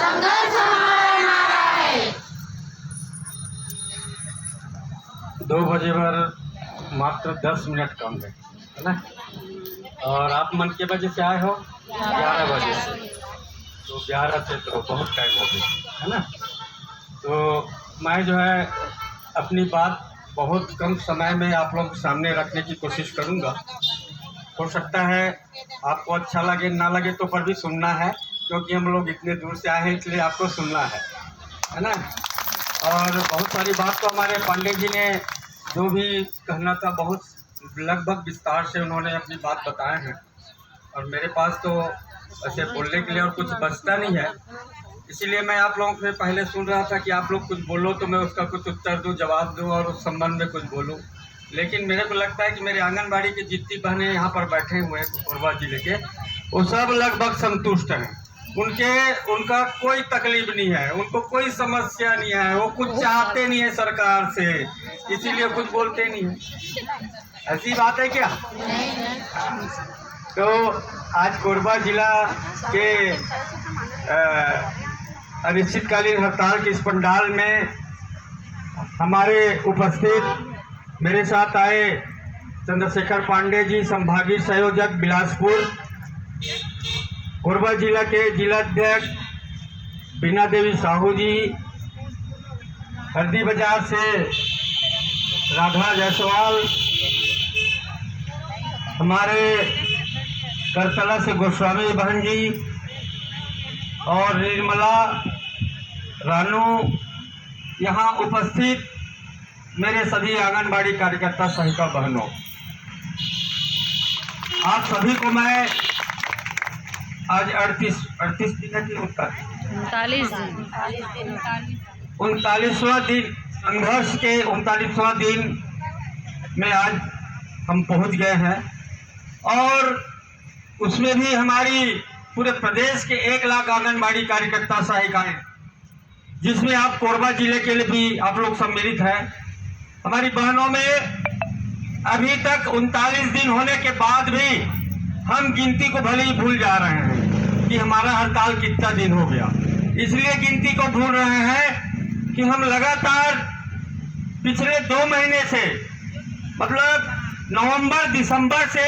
संघर्ष हमारा नारा है। 2 बजे पर मात्र 10 मिनट कम है ना। और आप मन के बजे से आए हो 11 बजे से, तो 11 से तो बहुत टाइम हो गया है ना। तो मैं जो है अपनी बात बहुत कम समय में आप लोग के सामने रखने की कोशिश करूंगा। हो सकता है आपको अच्छा लगे ना लगे, तो पर भी सुनना है, क्योंकि हम लोग इतने दूर से आए हैं, इसलिए आपको सुनना है ना। और बहुत सारी बात तो हमारे पांडे जी ने जो भी कहना था बहुत लगभग विस्तार से उन्होंने अपनी बात बताए हैं, और मेरे पास तो ऐसे बोलने के लिए और कुछ बचता नहीं है। इसीलिए मैं आप लोगों से पहले सुन रहा था कि आप लोग कुछ बोलो तो मैं उसका कुछ उत्तर दूं, जवाब दूं और उस संबंध में कुछ बोलूं। लेकिन मेरे को लगता है कि मेरे आंगनबाड़ी की जितनी बहनें यहाँ पर बैठे हुए हैं कोरबा जिले के, वो सब लगभग संतुष्ट हैं। उनका कोई तकलीफ नहीं है, उनको कोई समस्या नहीं है, वो कुछ चाहते नहीं है सरकार से, इसीलिए कुछ बोलते नहीं है। ऐसी बात है क्या? तो आज कोरबा जिला के अनिश्चितकालीन हड़ताल के इस पंडाल में हमारे उपस्थित मेरे साथ आए चंद्रशेखर पांडे जी, संभागीय संयोजक बिलासपुर, कोरबा जिला के जिलाध्यक्ष बीना देवी साहू जी, हल्दी बाजार से राधा जायसवाल, हमारे करतला से गोस्वामी बहन जी और निर्मला रानू, यहाँ उपस्थित मेरे सभी आंगनबाड़ी कार्यकर्ता सहिका बहनों, आप सभी को मैं आज 38 दिन है कि 39वां दिन संघर्ष के 39वां दिन में आज हम पहुंच गए हैं। और उसमें भी हमारी पूरे प्रदेश के 1 लाख आंगनबाड़ी कार्यकर्ता सहायिकाएं, जिसमें आप कोरबा जिले के लिए भी आप लोग सम्मिलित हैं। हमारी बहनों में अभी तक 39 दिन होने के बाद भी हम गिनती को भले ही भूल जा रहे हैं कि हमारा हड़ताल कितना दिन हो गया। इसलिए गिनती को भूल रहे हैं कि हम लगातार पिछले 2 महीने से, मतलब नवंबर दिसंबर से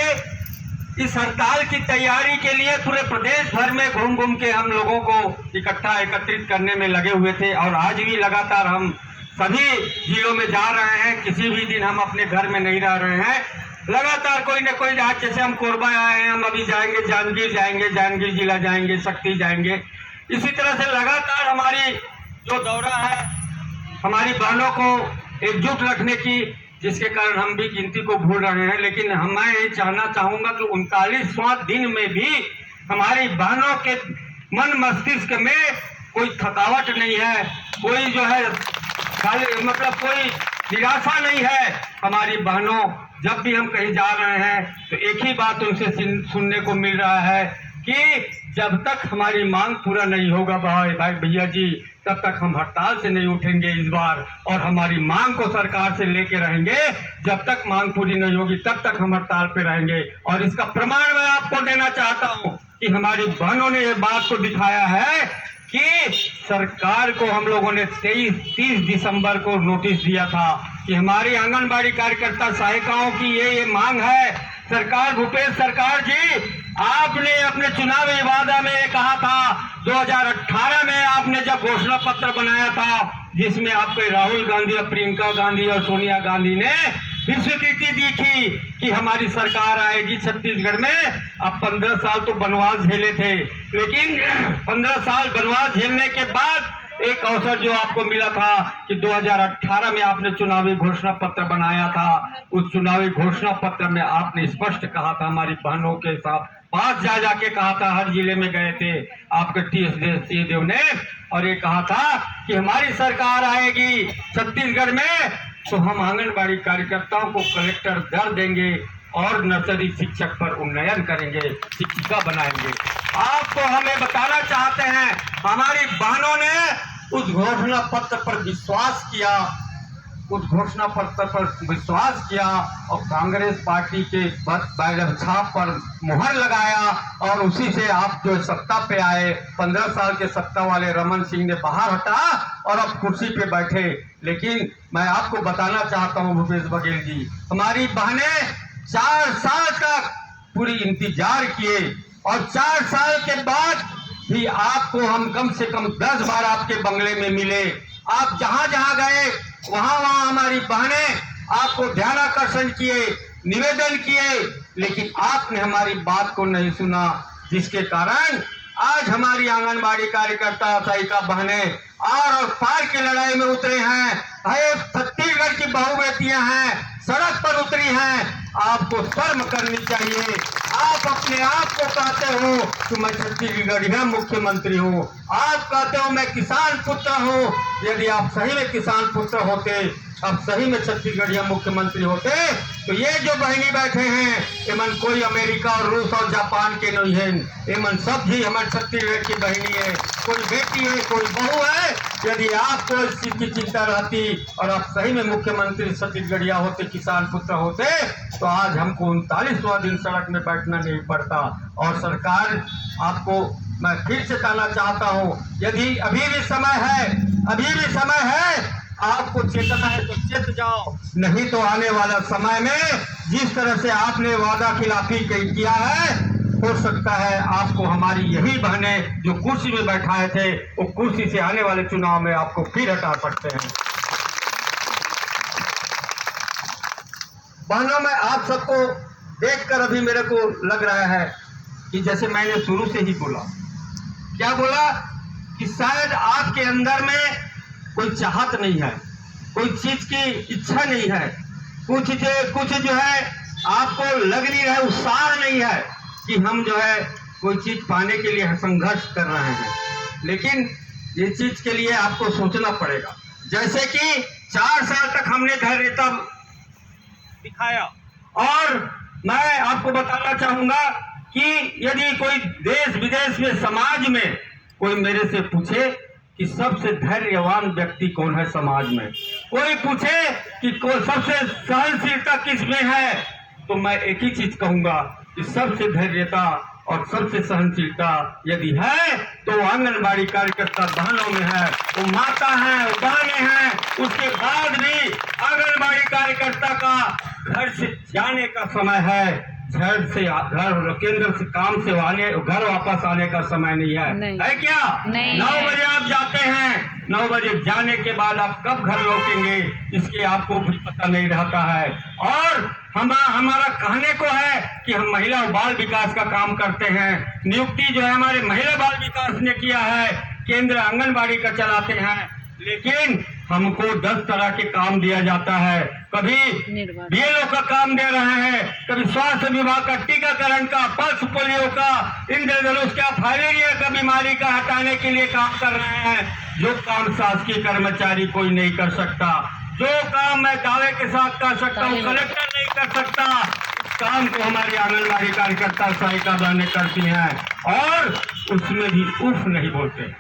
इस हड़ताल की तैयारी के लिए पूरे प्रदेश भर में घूम घूम के हम लोगों को एकत्रित करने में लगे हुए थे। और आज भी लगातार हम सभी जिलों में जा रहे हैं, किसी भी दिन हम अपने घर में नहीं रह रहे हैं। लगातार कोई न कोई, आज जैसे हम कोरबा आए हैं, हम अभी जाएंगे जांजगीर जिला जाएंगे, शक्ति जाएंगे। इसी तरह से लगातार हमारी जो दौरा है हमारी बहनों को एकजुट रखने की, जिसके कारण हम भी गिनती को भूल रहे हैं। लेकिन मैं ये जानना चाहूँगा कि 39वां दिन में भी हमारी बहनों के मन मस्तिष्क में कोई थकावट नहीं है, कोई जो है खाली मतलब कोई निराशा नहीं है। हमारी बहनों, जब भी हम कहीं जा रहे हैं तो एक ही बात उनसे सुनने को मिल रहा है कि जब तक हमारी मांग पूरा नहीं होगा भाई भैया जी, तब तक हम हड़ताल से नहीं उठेंगे इस बार, और हमारी मांग को सरकार से लेके रहेंगे। जब तक मांग पूरी नहीं होगी तब तक हम हड़ताल पे रहेंगे। और इसका प्रमाण मैं आपको देना चाहता हूं कि हमारी बहनों ने ये बात को दिखाया है कि सरकार को हम लोगों ने 30 दिसंबर को नोटिस दिया था कि हमारी आंगनबाड़ी कार्यकर्ता सहायिकाओं की ये मांग है। सरकार, भूपेश सरकार जी, आपने अपने चुनावी वादा में कहा था, 2018 में आपने जब घोषणा पत्र बनाया था, जिसमें आपके राहुल गांधी और प्रियंका गांधी और सोनिया गांधी ने भी स्वीकृति दी थी कि हमारी सरकार आएगी छत्तीसगढ़ में। अब 15 साल तो बनवास झेले थे, लेकिन 15 साल बनवास झेलने के बाद एक अवसर जो आपको मिला था कि 2018 में आपने चुनावी घोषणा पत्र बनाया था। उस चुनावी घोषणा पत्र में आपने स्पष्ट कहा था, हमारी बहनों के साथ पास जा जाके कहा था, हर जिले में गए थे आपके टीएस देव ने, और ये कहा था कि हमारी सरकार आएगी छत्तीसगढ़ में तो हम आंगनबाड़ी कार्यकर्ताओं को कलेक्टर दर देंगे और नर्सरी शिक्षक पर उन्नयन करेंगे, शिक्षिका बनाएंगे। आपको हमें बताना चाहते हैं, हमारी बहनों ने उस घोषणा पत्र पर विश्वास किया उस घोषणा पत्र पर विश्वास किया और कांग्रेस पार्टी के बैनर छाप पर मुहर लगाया और उसी से आप जो सत्ता पे आए। 15 साल के सत्ता वाले रमन सिंह ने बाहर हटा और अब कुर्सी पे बैठे। लेकिन मैं आपको बताना चाहता हूं भूपेश बघेल जी, हमारी बहनें 4 साल तक पूरी इंतजार किए और 4 साल के बाद भी आपको हम कम से कम 10 बार आपके बंगले में मिले। आप जहां जहां गए वहां वहां हमारी बहनें आपको ध्यानाकर्षण किए, निवेदन किए, लेकिन आपने हमारी बात को नहीं सुना, जिसके कारण आज हमारी आंगनबाड़ी कार्यकर्ता सहायिका बहनें और पार की लड़ाई में उतरे हैं। छत्तीसगढ़ की बहू बेटियां हैं, सड़क पर उतरी हैं। आपको शर्म करनी चाहिए। आप अपने आप को कहते हो कि मैं छत्तीसगढ़िया मुख्यमंत्री हूँ, आप कहते हो मैं किसान पुत्र हूँ। यदि आप सही में किसान पुत्र होते, अब सही में छत्तीसगढ़िया मुख्यमंत्री होते, तो ये जो बहनी बैठे हैं एमन कोई अमेरिका और रूस और जापान के नहीं है, एमन सब भी हमारे छत्तीसगढ़ की बहनी है, कोई बेटी है, कोई बहू है। यदि आपको इस चीज की चिंता रहती और आप सही में मुख्यमंत्री छत्तीसगढ़िया होते, किसान पुत्र होते, तो आज हमको 39वां दिन सड़क में बैठना नहीं पड़ता। और सरकार आपको मैं फिर से कहना चाहता हूँ, यदि अभी भी समय है, अभी भी समय है, आपको चेतना है तो चेत जाओ, नहीं तो आने वाला समय में जिस तरह से आपने वादा खिलाफी किया है, हो सकता है आपको हमारी यही बहनें जो कुर्सी में बैठाए थे, वो कुर्सी से आने वाले चुनाव में आपको फिर हटा सकते हैं। बहनों, मैं आप सबको देखकर अभी मेरे को लग रहा है कि जैसे मैंने शुरू से ही बोला, क्या बोला कि शायद आपके अंदर में कोई चाहत नहीं है, कोई चीज की इच्छा नहीं है, कुछ जो है आपको लग नहीं रहा है, उत्साह नहीं है कि हम जो है कोई चीज पाने के लिए संघर्ष कर रहे हैं। लेकिन ये चीज के लिए आपको सोचना पड़ेगा। जैसे कि 4 साल तक हमने धैर्यता दिखाया, और मैं आपको बताना चाहूंगा कि यदि कोई देश विदेश में समाज में कोई मेरे से पूछे कि सबसे धैर्यवान व्यक्ति कौन है समाज में, कोई पूछे कि सबसे सहनशीलता किस में है, तो मैं एक ही चीज कहूंगा कि सबसे धैर्यता और सबसे सहनशीलता यदि है तो आंगनबाड़ी कार्यकर्ता बहनों में है। वो माता है, वो बहनें हैं। उसके बाद भी आंगनबाड़ी कार्यकर्ता का घर से जाने का समय है, घर से घर केंद्र से काम से आने घर वापस आने का समय नहीं है, है क्या? 9 बजे आप जाते हैं, 9 बजे जाने के बाद आप कब घर लौटेंगे इसके आपको भी पता नहीं रहता है। और हमारा कहने को है कि हम महिला बाल विकास का काम करते हैं, नियुक्ति जो है हमारे महिला बाल विकास ने किया है, केंद्र आंगनबाड़ी का चलाते हैं, लेकिन हमको 10 तरह के काम दिया जाता है। कभी बीएलओ का काम दे रहे हैं, कभी स्वास्थ्य विभाग का टीकाकरण का, पल्स पोलियो का, इंद्रधनुष का, फाइलेरिया का बीमारी का हटाने के लिए काम कर रहे हैं, जो काम शासकीय कर्मचारी कोई नहीं कर सकता, जो काम मैं दावे के साथ कर सकता हूँ कलेक्टर नहीं कर सकता, इस काम को हमारी आंगनबाड़ी कार्यकर्ता सहायिका बहनें करती हैं। और उसमें भी उफ नहीं बोलते,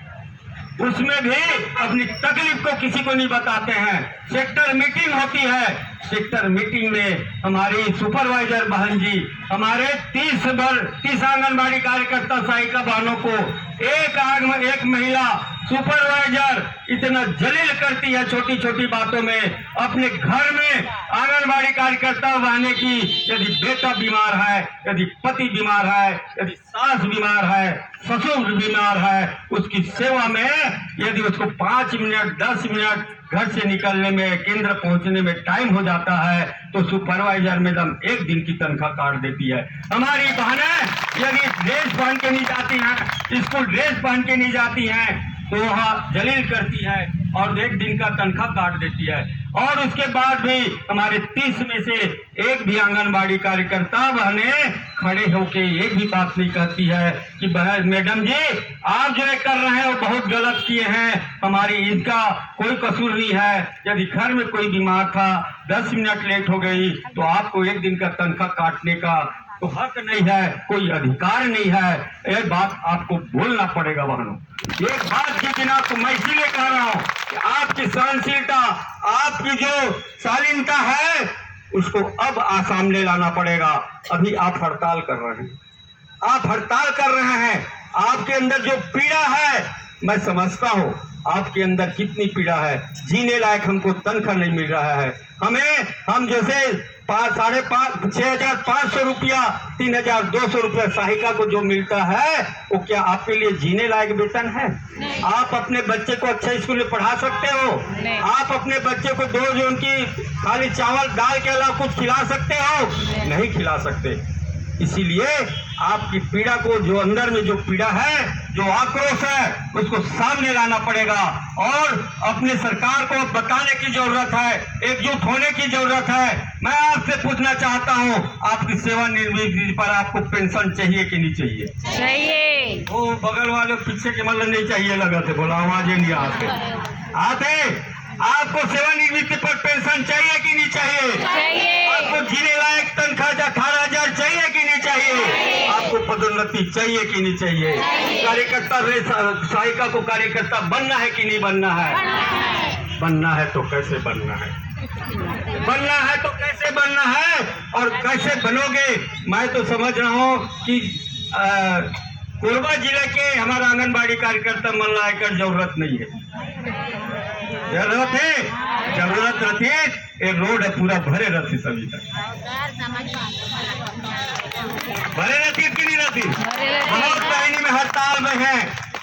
उसमें भी अपनी तकलीफ को किसी को नहीं बताते हैं। सेक्टर मीटिंग होती है, सेक्टर मीटिंग में हमारी सुपरवाइजर बहन जी हमारे 30 आंगनबाड़ी कार्यकर्ता सहायिका बहनों को एक महिला सुपरवाइजर इतना जलील करती है छोटी छोटी बातों में। अपने घर में आंगनबाड़ी कार्यकर्ता बहने की यदि बेटा बीमार है, यदि पति बीमार है, यदि सास बीमार है, ससुर बीमार है, उसकी सेवा में यदि उसको 5 मिनट 10 मिनट घर से निकलने में केंद्र पहुंचने में टाइम हो जाता है तो सुपरवाइजर मैडम 1 दिन की तनख्वाह काट देती है। हमारी बहनें यदि ड्रेस पहन के नहीं जाती हैं, स्कूल ड्रेस पहन के नहीं जाती हैं, तो वहाँ जलील करती है और 1 दिन का तनख्वाह काट देती है। और उसके बाद भी हमारे 30 में से एक भी आंगनबाड़ी कार्यकर्ता बहनें खड़े होके एक भी बात नहीं कहती है कि बहन मैडम जी आप जो कर रहे हैं वो बहुत गलत किए हैं, हमारी इसका कोई कसूर नहीं है। यदि घर में कोई बीमार था 10 मिनट लेट हो गई तो आपको 1 दिन का तनख्वाह काटने का तो हक नहीं है, कोई अधिकार नहीं है। ये बात आपको बोलना पड़ेगा बहनों। एक बात के बिना तो मैं इसीलिए कह रहा हूँ कि आपकी सहनशीलता, आपकी जो शालीनता है, उसको अब सामने लाना पड़ेगा। अभी आप हड़ताल कर रहे हैं, आप हड़ताल कर रहे हैं। आपके अंदर जो पीड़ा है, मैं समझता हूँ आपके अंदर कितनी पीड़ा है। जीने लायक हमको तनख्वाह नहीं मिल रहा है। हम जैसे 6,500 रुपया, 3,200 रुपया सहायिका को जो मिलता है, वो क्या आपके लिए जीने लायक वेतन है? आप अपने बच्चे को अच्छे स्कूल में पढ़ा सकते हो? आप अपने बच्चे को रोज उनकी खाली चावल दाल के अलावा कुछ खिला सकते हो? नहीं खिला सकते। इसीलिए आपकी पीड़ा को, जो अंदर में जो पीड़ा है, जो आक्रोश है, उसको सामने लाना पड़ेगा और अपने सरकार को बताने की जरूरत है, एकजुट होने की जरूरत है। मैं आपसे पूछना चाहता हूं, आपकी सेवानिवृत्ति पर आपको पेंशन चाहिए कि नहीं चाहिए? चाहिए। वो बगल वाले पीछे के मतलब नहीं चाहिए लगा थे, बोला आवाजें नहीं आते। आपको सेवानिवृत्ति पर पेंशन चाहिए कि नहीं चाहिए? चाहिए। आपको जीने लायक तनख्वाह 18,000 चाहिए कि नहीं चाहिए? आपको पदोन्नति चाहिए कि नहीं चाहिए? कार्यकर्ता सहायिका को कार्यकर्ता बनना है कि नहीं बनना है? बनना है तो कैसे बनना है? बनना है तो कैसे बनना है और कैसे बनोगे? मैं तो समझ रहा हूँ कि कोरबा जिले के हमारा आंगनबाड़ी कार्यकर्ता मन लाकर जरूरत नहीं है। जरूरत है, जरूरत रहती है। एक रोड है पूरा भरे रहती, सभी तक भरे रहती कि नहीं रहती? बहुत बहनी में हड़ताल में है,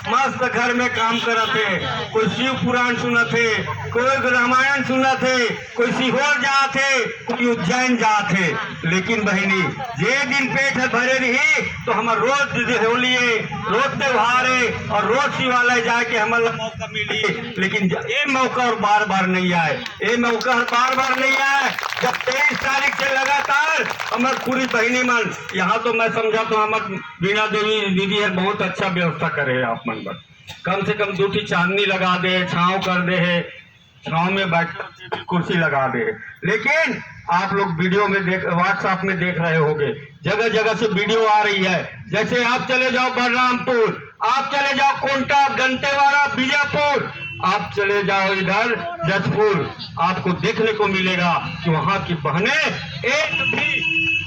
मस्त घर में काम करते, कोई शिव पुराण सुनते, कोई रामायण सुनते, कोई सीहोर जाते, कोई उज्जैन जाते। लेकिन बहनी जे दिन पेट है भरे रही तो हम रोज होलिए, रोज त्योहार और रोज शिवालय जाके हमारा मौका मिली। लेकिन ये मौका और बार बार नहीं आए, ये मौका बार बार नहीं आए। जब 23 तारीख से लगातार हमारे पूरी बहनी मन, यहाँ तो मैं समझा तो हमारे बीना देवी दीदी है, बहुत अच्छा व्यवस्था करे आप मन पर। कम से कम 2 चांदनी लगा दे, छांव कर दे है, छांव में बैठ कुर्सी लगा दे। लेकिन आप लोग वीडियो में व्हाट्सएप में देख रहे होंगे, जगह जगह से वीडियो आ रही है। जैसे आप चले जाओ बलरामपुर, आप चले जाओ कोंटा, दंतेवाड़ा, बीजापुर, आप चले जाओ इधर जजपुर, आपको देखने को मिलेगा कि वहां की बहनें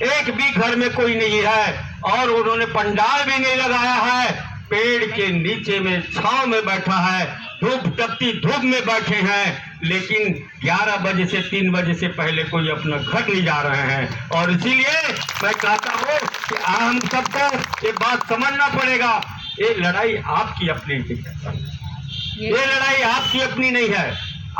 एक भी घर में कोई नहीं है और उन्होंने पंडाल भी नहीं लगाया है, पेड़ के नीचे में छांव में बैठा है, धूप तपती धूप में बैठे हैं। लेकिन 11 बजे से 3 बजे से पहले कोई अपना घर नहीं जा रहे हैं। और इसीलिए मैं कहता हूँ कि हम सबको ये बात समझना पड़ेगा, ये लड़ाई आपकी अपनी नहीं है, ये लड़ाई आपकी अपनी नहीं है।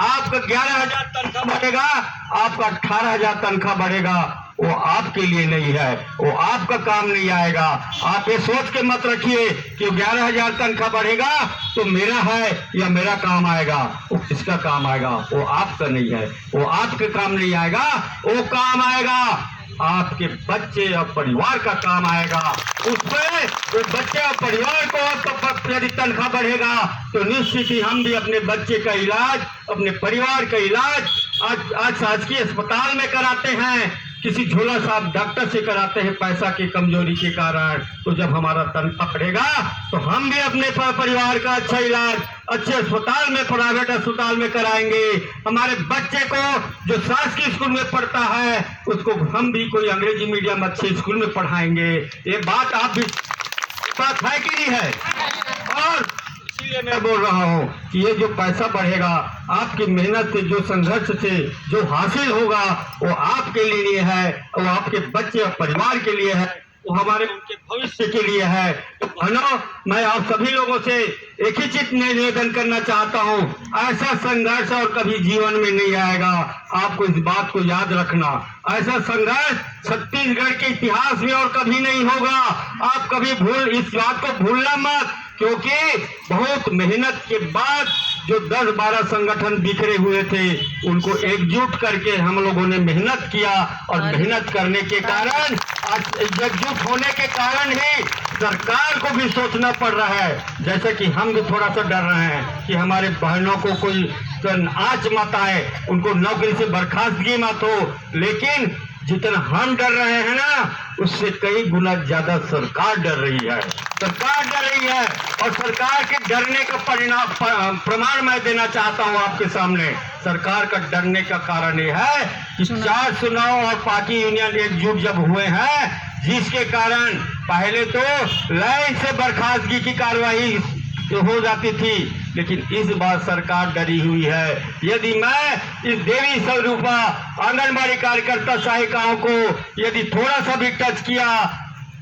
आपका 11,000 तनख्वाह बढ़ेगा, आपका 18,000 तनख्वाह बढ़ेगा, वो आपके लिए नहीं है, वो आपका काम नहीं आएगा। आप ये सोच के मत रखिए कि 11,000 तनख्वाह बढ़ेगा तो मेरा है या मेरा काम आएगा। वो किसका काम आएगा? वो आपका नहीं है, वो आपके काम नहीं आएगा। वो काम आएगा आपके बच्चे और परिवार का काम आएगा। उसमें वो बच्चे और परिवार को यदि तनख्वाह बढ़ेगा तो निश्चित ही हम भी अपने बच्चे का इलाज, अपने परिवार का इलाज आज शासकीय अस्पताल में कराते हैं, किसी झोला साहब डॉक्टर से कराते हैं पैसा की कमजोरी के कारण। तो जब हमारा तनख्वाह बढ़ेगा तो हम भी अपने परिवार का अच्छा इलाज अच्छे अस्पताल में, प्राइवेट अस्पताल में कराएंगे। हमारे बच्चे को जो शासकीय स्कूल में पढ़ता है उसको हम भी कोई अंग्रेजी मीडियम अच्छे स्कूल में पढ़ाएंगे। ये बात आप भी बात है कि नहीं है? और इसलिए मैं बोल रहा हूँ कि ये जो पैसा बढ़ेगा आपकी मेहनत से, जो संघर्ष से जो हासिल होगा वो आपके लिए है, वो आपके बच्चे और परिवार के लिए है, वो हमारे उनके भविष्य के लिए है। तो बहनों, मैं आप सभी लोगों से एक ही चीज निवेदन करना चाहता हूँ, ऐसा संघर्ष और कभी जीवन में नहीं आएगा। आपको इस बात को याद रखना, ऐसा संघर्ष छत्तीसगढ़ के इतिहास में और कभी नहीं होगा। आप कभी इस बात को भूलना मत, क्योंकि बहुत मेहनत के बाद जो 10-12 संगठन बिखरे हुए थे उनको एकजुट करके हम लोगों ने मेहनत किया और मेहनत करने के कारण, आज एकजुट होने के कारण ही सरकार को भी सोचना पड़ रहा है। जैसे कि हम भी थोड़ा सा डर रहे हैं कि हमारे बहनों को कोई आंच मत आए, उनको नौकरी से बर्खास्तगी मत हो। लेकिन जितना हम डर रहे हैं ना, उससे कई गुना ज्यादा सरकार डर रही है। सरकार डर रही है और सरकार के डरने का प्रमाण मैं देना चाहता हूं आपके सामने। सरकार का डरने का कारण ये है कि 409 और पार्टी यूनियन एकजुट जब हुए हैं, जिसके कारण पहले तो लाइन से बर्खास्तगी की कार्रवाई हो जाती थी, लेकिन इस बार सरकार डरी हुई है। यदि मैं इस देवी स्वरूपा आंगनबाड़ी कार्यकर्ता सहायिकाओं को यदि थोड़ा सा भी टच किया,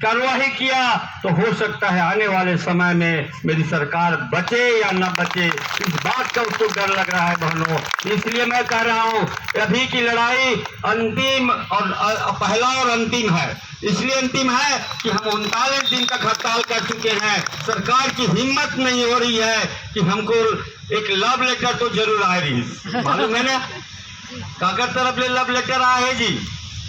कार्रवाई किया, तो हो सकता है आने वाले समय में मेरी सरकार बचे या न बचे, इस बात का उसको डर लग रहा है बहनों। इसलिए मैं कह रहा हूं, अभी की लड़ाई अंतिम और पहला और अंतिम है। इसलिए अंतिम है कि हम 39 दिन तक हड़ताल कर चुके हैं। सरकार की हिम्मत नहीं हो रही है कि हमको एक लव लेटर तो जरूर आए रही, मालूम है ना, काकर तरफ ले लव लेटर आए है जी।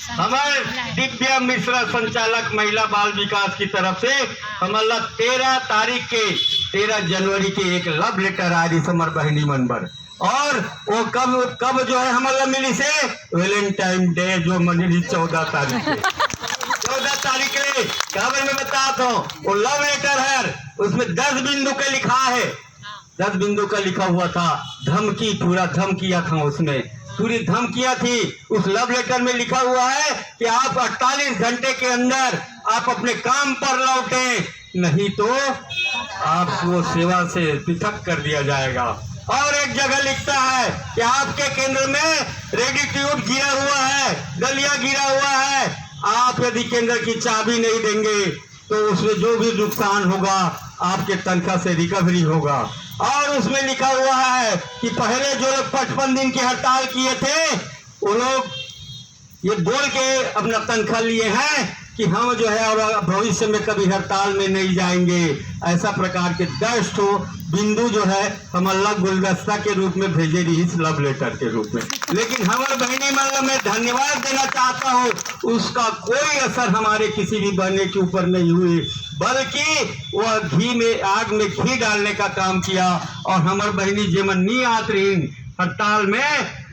हमारे दिव्या मिश्रा संचालक महिला बाल विकास की तरफ से हमारा 13 जनवरी के एक लव लेटर आ रही समर बहनी मनबर। और वो कब जो है हमारा मिली से वैलेंटाइन डे जो मनी 14 तारीख के 14 तारीख के खबर में बताता हूँ। वो लव लेटर है, उसमें 10 बिंदु का लिखा है, 10 बिंदु का लिखा हुआ था। धमकी, पूरा धमकिया था, उसमें पूरी धमकियां थी। उस लव लेटर में लिखा हुआ है कि आप 48 घंटे के अंदर आप अपने काम पर लौटें, नहीं तो आपको सेवा से पृथक कर दिया जाएगा। और एक जगह लिखता है कि आपके केंद्र में रेडिट्यूड गिरा हुआ है, दलिया गिरा हुआ है, आप यदि केंद्र की चाबी नहीं देंगे तो उसमें जो भी नुकसान होगा आपके तनख्वाह से रिकवरी होगा। और उसमें लिखा हुआ है कि पहले जो लोग 55 दिन की हड़ताल किए थे, वो लोग ये बोल के अपना तनख्वाह लिए हैं कि हम जो है और भविष्य में कभी हड़ताल में नहीं जाएंगे। ऐसा प्रकार के 10 बिंदु जो है हम अल्लाह गुलदस्ता के रूप में भेजे रही इस लव लेटर के रूप में। लेकिन हमारे बहनी मतलब मैं धन्यवाद देना चाहता हूँ, उसका कोई असर हमारे किसी भी बहने के ऊपर नहीं हुई, बल्कि वह घी में आग में घी डालने का काम किया। और हमारे बहनी जेमन नहीं आत रही हड़ताल में,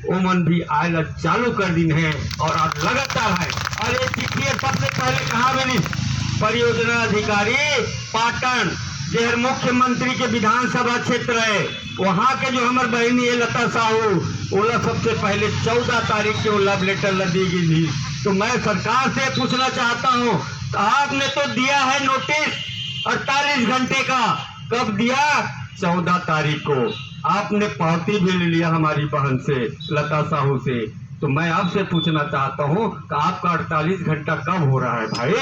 ओमन भी आयला चालू कर दिन है और आज लगातार है। और ये चिट्ठी सबसे पहले कहा मिली परियोजना अधिकारी पाटन, जो मुख्यमंत्री के विधानसभा क्षेत्र है, वहाँ के जो हमारे बहनी है लता साहू, ओला सबसे पहले 14 तारीख के वो लव लेटर दी गई थी। तो मैं सरकार से पूछना चाहता हूँ, आपने तो दिया है नोटिस 48 घंटे का, कब दिया? 14 तारीख को। आपने पावती भी ले लिया हमारी बहन से लता साहू से। तो मैं आपसे पूछना चाहता हूँ कि आपका 48 घंटा कब हो रहा है भाई?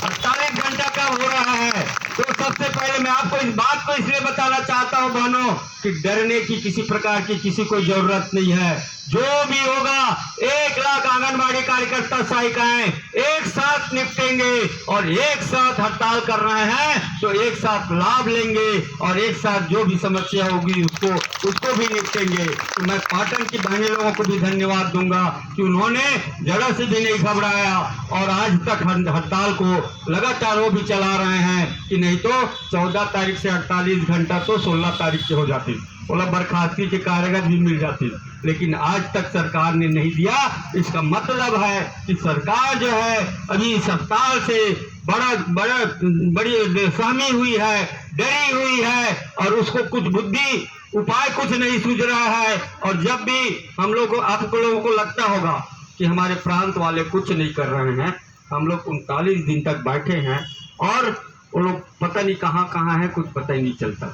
48 घंटा कब हो रहा है? तो सबसे पहले मैं आपको इस बात को इसलिए बताना चाहता हूँ बहनों कि डरने की किसी प्रकार की किसी को जरूरत नहीं है। जो भी होगा 1 लाख आंगनबाड़ी कार्यकर्ता सहायिकाएं एक साथ निपटेंगे और एक साथ हड़ताल कर रहे हैं तो एक साथ लाभ लेंगे और एक साथ जो भी समस्या होगी उसको भी निपटेंगे। तो मैं पाटन की बहने लोगों को भी धन्यवाद दूंगा कि उन्होंने जरा से भी नहीं घबराया और आज तक हड़ताल को लगातार वो भी चला रहे हैं कि नहीं तो 14 तारीख से 48 घंटा तो 16 तारीख के हो जाती, ओला बर्खास्तगी के कागज भी मिल जाती, लेकिन आज तक सरकार ने नहीं दिया। इसका मतलब है कि सरकार जो है अभी इस हड़ताल से बड़ी सहमी हुई है, डरी हुई है और उसको कुछ बुद्धि उपाय कुछ नहीं सूझ रहा है। और जब भी हम लोग को आप लोगों को लगता होगा कि हमारे प्रांत वाले कुछ नहीं कर रहे हैं, हम लोग 39 दिन तक बैठे हैं और वो लोग पता नहीं कहाँ है, कुछ पता ही नहीं चलता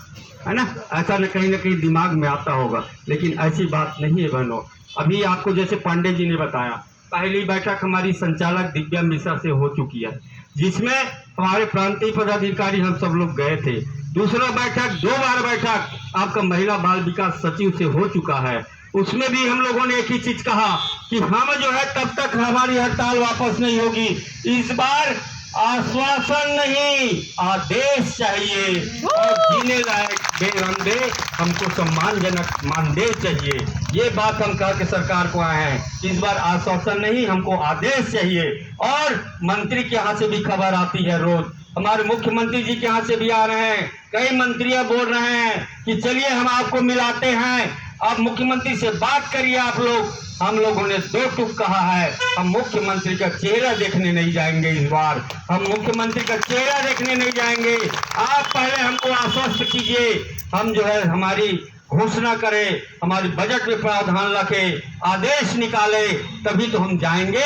है ना। ऐसा न कहीं दिमाग में आता होगा, लेकिन ऐसी बात नहीं है बहनों। अभी आपको जैसे पांडे जी ने बताया, पहली बैठक हमारी संचालक दिव्या मिश्रा से हो चुकी है, जिसमें हमारे प्रांतीय पदाधिकारी हम सब लोग गए थे। दूसरा बैठक 2 बार बैठक आपका महिला बाल विकास सचिव से हो चुका है। उसमें भी हम लोगों ने एक ही चीज कहा कि हम जो है तब तक हमारी हड़ताल वापस नहीं होगी। इस बार आश्वासन नहीं, आदेश चाहिए और जीने लायक बेरंदे हमको सम्मानजनक मानदेय चाहिए। ये बात हम कह के सरकार को आए हैं। इस बार आश्वासन नहीं, हमको आदेश चाहिए। और मंत्री के यहाँ से भी खबर आती है रोज, हमारे मुख्यमंत्री जी के यहाँ से भी आ रहे हैं, कई मंत्रियां बोल रहे हैं कि चलिए हम आपको मिलाते हैं, अब मुख्यमंत्री से बात करिए आप लोग। हम लोगों ने 2 टूक कहा है, हम मुख्यमंत्री का चेहरा देखने नहीं जाएंगे इस बार, हम मुख्यमंत्री का चेहरा देखने नहीं जाएंगे। आप पहले हमको आश्वस्त कीजिए, हम जो है हमारी घोषणा करें, हमारी बजट में प्रावधान रखे, आदेश निकाले, तभी तो हम जाएंगे,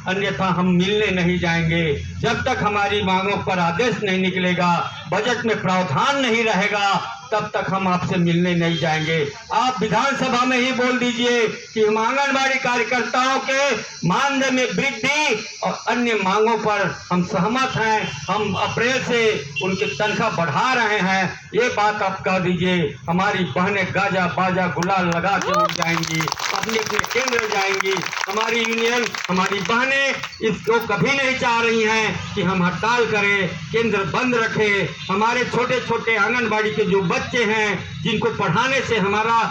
अन्यथा हम मिलने नहीं जाएंगे। जब तक हमारी मांगों पर आदेश नहीं निकलेगा, बजट में प्रावधान नहीं रहेगा, तब तक हम आपसे मिलने नहीं जाएंगे। आप विधानसभा में ही बोल दीजिए कि हम आंगनबाड़ी कार्यकर्ताओं के मानदेय में वृद्धि और अन्य मांगों पर हम सहमत हैं, हम अप्रैल से उनकी तनख्वाह बढ़ा रहे हैं, ये बात आप कह दीजिए। हमारी बहनें गाजा बाजा गुलाल लगा के उठ जाएंगी, अपने अपने केंद्र जाएंगी। हमारी यूनियन, हमारी बहनें इसको कभी नहीं चाह रही हैं कि हम हड़ताल करें, केंद्र बंद रखें। हमारे छोटे छोटे आंगनबाड़ी के जो बच्चे हैं, जिनको पढ़ाने से हमारा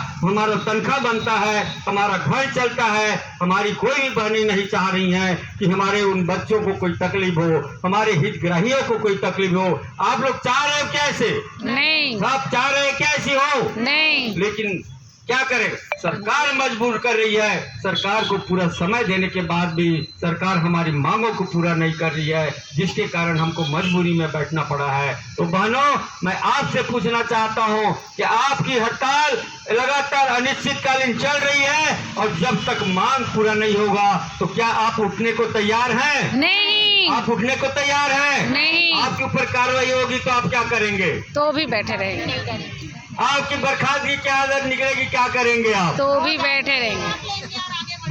तनख्वाह बनता है, हमारा घर चलता है, हमारी कोई भी बहनें नहीं चाह रही हैं कि हमारे उन बच्चों को कोई तकलीफ हो, हमारे हितग्राहियों को कोई तकलीफ हो। आप लोग चाह रहे हो कैसे? नहीं। आप चाह रहे हैं कैसी हो? नहीं। लेकिन क्या करें, सरकार मजबूर कर रही है। सरकार को पूरा समय देने के बाद भी सरकार हमारी मांगों को पूरा नहीं कर रही है, जिसके कारण हमको मजबूरी में बैठना पड़ा है। तो बहनों, मैं आपसे पूछना चाहता हूं कि आपकी हड़ताल लगातार अनिश्चितकालीन चल रही है और जब तक मांग पूरा नहीं होगा तो क्या आप उठने को तैयार हैं? नहीं। आप उठने को तैयार हैं? नहीं। आपके ऊपर कार्रवाई होगी तो आप क्या करेंगे? तो भी बैठे रहेंगे। आपकी बर्खास्तगी की आदत निकलेगी, क्या करेंगे आप? तो भी बैठे रहेंगे।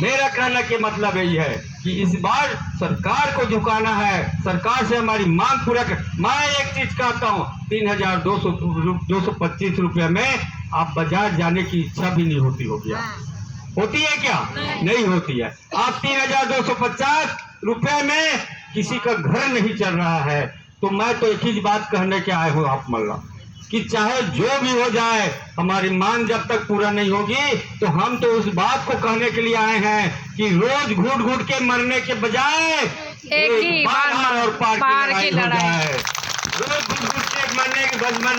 मेरा कहना के मतलब यही है कि इस बार सरकार को झुकाना है, सरकार से हमारी मांग पूरा कर। मैं एक चीज कहता हूँ, 3,225 रुपये में आप बाजार जाने की इच्छा भी नहीं होती होगी। होती है क्या? नहीं होती है। आप 3,250 रुपये में किसी का घर नहीं चल रहा है। तो मैं तो एक ही बात कहने के आए हूँ आप मल्ला, कि चाहे जो भी हो जाए, हमारी मांग जब तक पूरा नहीं होगी तो हम तो उस बात को कहने के लिए आए हैं कि रोज घुट घुट के मरने के बजाय एक बार और पार की लड़ाई हो जाए। रोज घुट घुट के मरने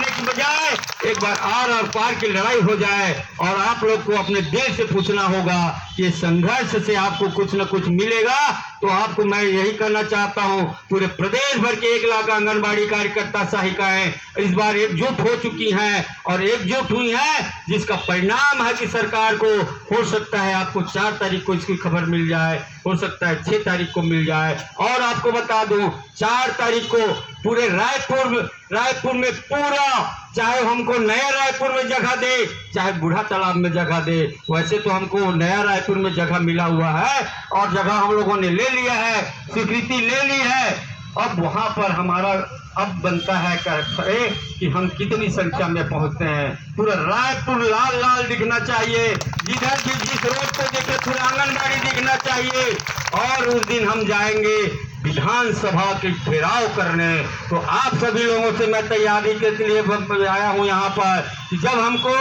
की बजाय एक बार आर और पार की लड़ाई हो जाए। और आप लोग को अपने दिल से पूछना होगा कि संघर्ष से आपको कुछ न कुछ मिलेगा। तो आपको मैं यही कहना चाहता हूं, पूरे प्रदेश भर के 1 लाख आंगनबाड़ी कार्यकर्ता सहायिकाएं इस बार एकजुट हो चुकी हैं और एकजुट हुई हैं, जिसका परिणाम है कि सरकार को हो सकता है आपको 4 तारीख को इसकी खबर मिल जाए, हो सकता है 6 तारीख को मिल जाए। और आपको बता दूं, 4 तारीख को पूरे रायपुर में पूरा, चाहे हमको नया रायपुर में जगह दे, चाहे बूढ़ा तालाब में जगह दे, वैसे तो हमको नया रायपुर में जगह मिला हुआ है और जगह हम लोगों ने ले लिया है, स्वीकृति ले ली है। अब वहां पर हमारा अब बनता है कि हम कितनी संख्या में पहुंचते हैं। पूरा रायपुर लाल लाल दिखना चाहिए, जिधर भी जिस रोड को देखे पूरा आंगनबाड़ी दिखना चाहिए। और उस दिन हम जाएंगे विधानसभा के घेराव करने। तो आप सभी लोगों से मैं तैयारी के लिए आया हूं यहाँ पर कि जब हमको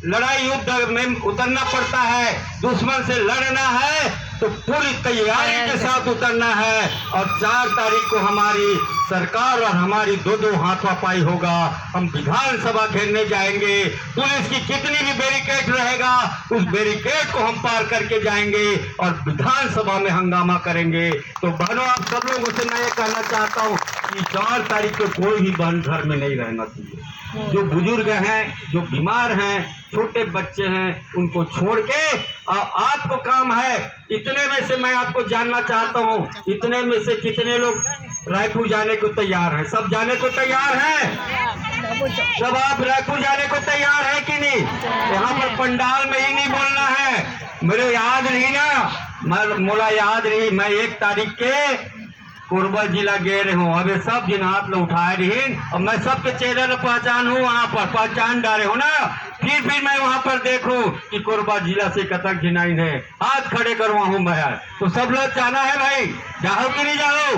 लड़ाई युद्ध में उतरना पड़ता है, दुश्मन से लड़ना है, तो पूरी तैयारी के साथ उतरना है। और 4 तारीख को हमारी सरकार और हमारी 2-2 हाथापाई होगा। हम विधानसभा घेरने जाएंगे, पुलिस की कितनी भी बैरिकेड रहेगा, उस बैरिकेड को हम पार करके जाएंगे और विधानसभा में हंगामा करेंगे। तो बहनों, आप सब लोगों से मैं ये कहना चाहता हूँ कि 4 तारीख को कोई भी बहन घर में नहीं रहना चाहिए। जो बुजुर्ग हैं, जो बीमार हैं, छोटे बच्चे हैं, उनको छोड़ के आपको काम है। इतने में से मैं आपको जानना चाहता हूँ, इतने में से कितने लोग रायपुर जाने को तैयार हैं? सब जाने को तैयार हैं? सब आप रायपुर जाने को तैयार हैं कि नहीं? यहाँ पर पंडाल में ही नहीं बोलना है। मेरे याद नहीं ना, मोला याद नहीं, मैं 1 तारीख के कोरबा जिला गए रहे हूँ। अब सब जिन हाथ में उठाए रही और मैं सबके चेहरे पहचान हूँ, वहाँ पर पहचान डाले हो ना। फिर मैं वहाँ पर देखूं कि कोरबा जिला से कतक जिनाई है, हाथ खड़े करवा हूँ मैं। तो सब लोग जाना है भाई, जाओ कि नहीं जाओ?